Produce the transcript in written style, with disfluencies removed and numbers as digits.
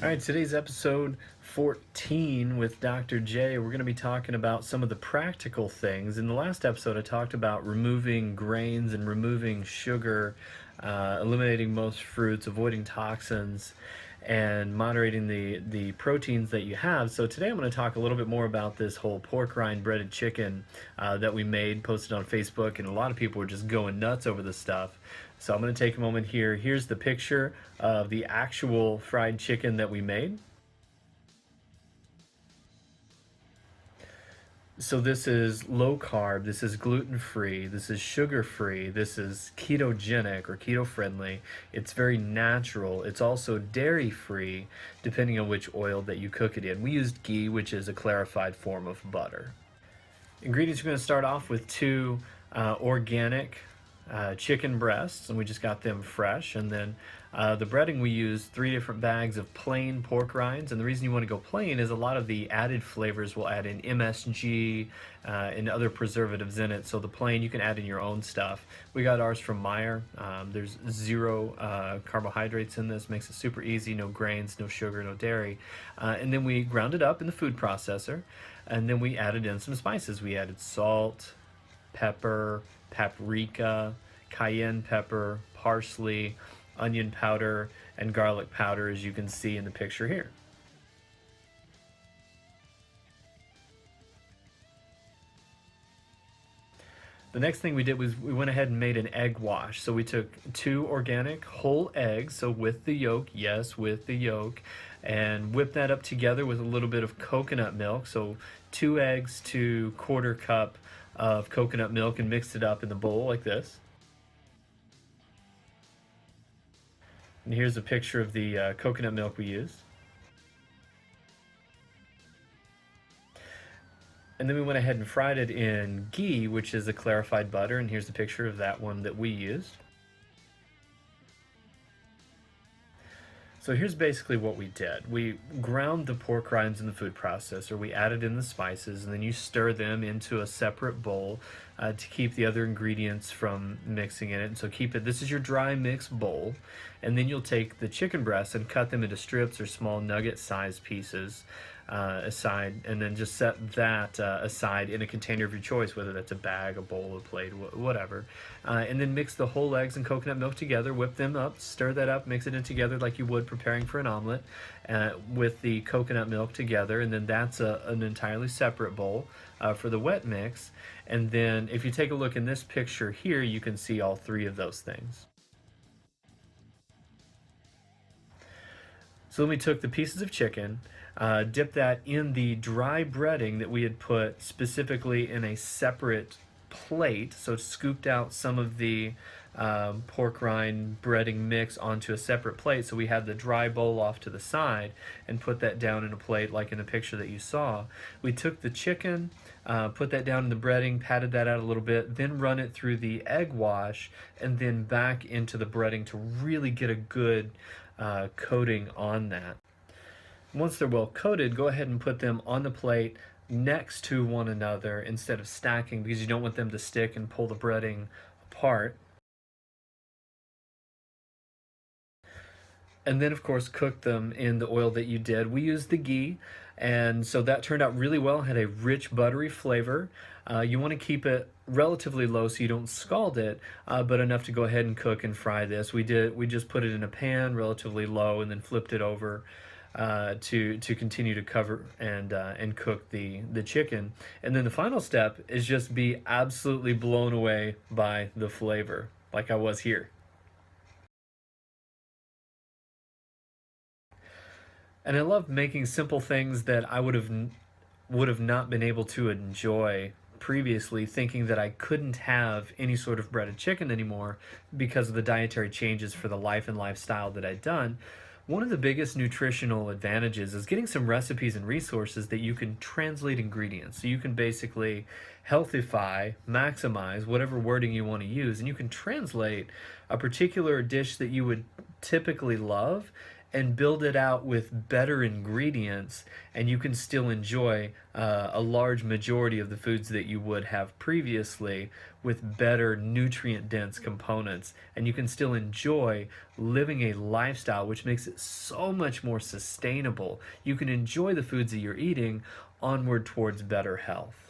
All right, today's episode 14 with Dr. J. We're going to be talking about some of the practical things. In the last episode, I talked about removing grains and removing sugar, eliminating most fruits, avoiding toxins, and moderating the proteins that you have. So today I'm going to talk a little bit more about this whole pork rind breaded chicken that we made, posted on Facebook, and a lot of people were just going nuts over this stuff. So I'm going to take a moment here. Here's the picture of the actual fried chicken that we made. So this is low carb, this is gluten free, this is sugar free, this is ketogenic or keto friendly. It's very natural. It's also dairy free, depending on which oil that you cook it in. We used ghee, which is a clarified form of butter. Ingredients, we're going to start off with two organic chicken breasts, and we just got them fresh. And then the breading, we used 3 different bags of plain pork rinds. And the reason you want to go plain is a lot of the added flavors will add in MSG and other preservatives in it. So the plain, you can add in your own stuff. We got ours from Meyer. There's 0 carbohydrates in this, makes it super easy. No grains, no sugar, no dairy. And then we ground it up in the food processor, and then we added in some spices. We added salt, pepper, paprika, cayenne pepper, parsley, onion powder, and garlic powder, as you can see in the picture here. The next thing we did was we went ahead and made an egg wash. So we took 2 organic whole eggs, so with the yolk, yes, with the yolk, and whipped that up together with a little bit of coconut milk. So 2 eggs to 1/4 cup of coconut milk, and mixed it up in the bowl like this. And here's a picture of the coconut milk we used. And then we went ahead and fried it in ghee, which is a clarified butter, and here's the picture of that one that we used. So here's basically what we did. We ground the pork rinds in the food processor, we added in the spices, and then you stir them into a separate bowl to keep the other ingredients from mixing in it. And so keep it, this is your dry mix bowl, and then you'll take the chicken breasts and cut them into strips or small nugget sized pieces aside, and then just set that aside in a container of your choice, whether that's a bag, a bowl, a plate, whatever. And then mix the whole eggs and coconut milk together, whip them up, stir that up, mix it in together like you would preparing for an omelet with the coconut milk together, and then that's an entirely separate bowl for the wet mix. And then if you take a look in this picture here, you can see all 3 of those things. So then we took the pieces of chicken, dipped that in the dry breading that we had put specifically in a separate plate. So scooped out some of the pork rind breading mix onto a separate plate. So we had the dry bowl off to the side and put that down in a plate like in the picture that you saw. We took the chicken, put that down in the breading, patted that out a little bit, then run it through the egg wash, and then back into the breading to really get a good coating on that. Once they're well coated, go ahead and put them on the plate next to one another instead of stacking, because you don't want them to stick and pull the breading apart. And then, of course, cook them in the oil that you did. We used the ghee, and so that turned out really well. It had a rich, buttery flavor. You want to keep it relatively low so you don't scald it, but enough to go ahead and cook and fry this. We just put it in a pan, relatively low, and then flipped it over to continue to cover and cook the chicken. And then the final step is just be absolutely blown away by the flavor, like I was here. And I love making simple things that I would have not been able to enjoy previously, thinking that I couldn't have any sort of breaded chicken anymore because of the dietary changes for the life and lifestyle that I'd done. One of the biggest nutritional advantages is getting some recipes and resources that you can translate ingredients. So you can basically healthify, maximize, whatever wording you want to use, and you can translate a particular dish that you would typically love and build it out with better ingredients, and you can still enjoy a large majority of the foods that you would have previously with better nutrient dense components, and you can still enjoy living a lifestyle which makes it so much more sustainable. You can enjoy the foods that you're eating onward towards better health.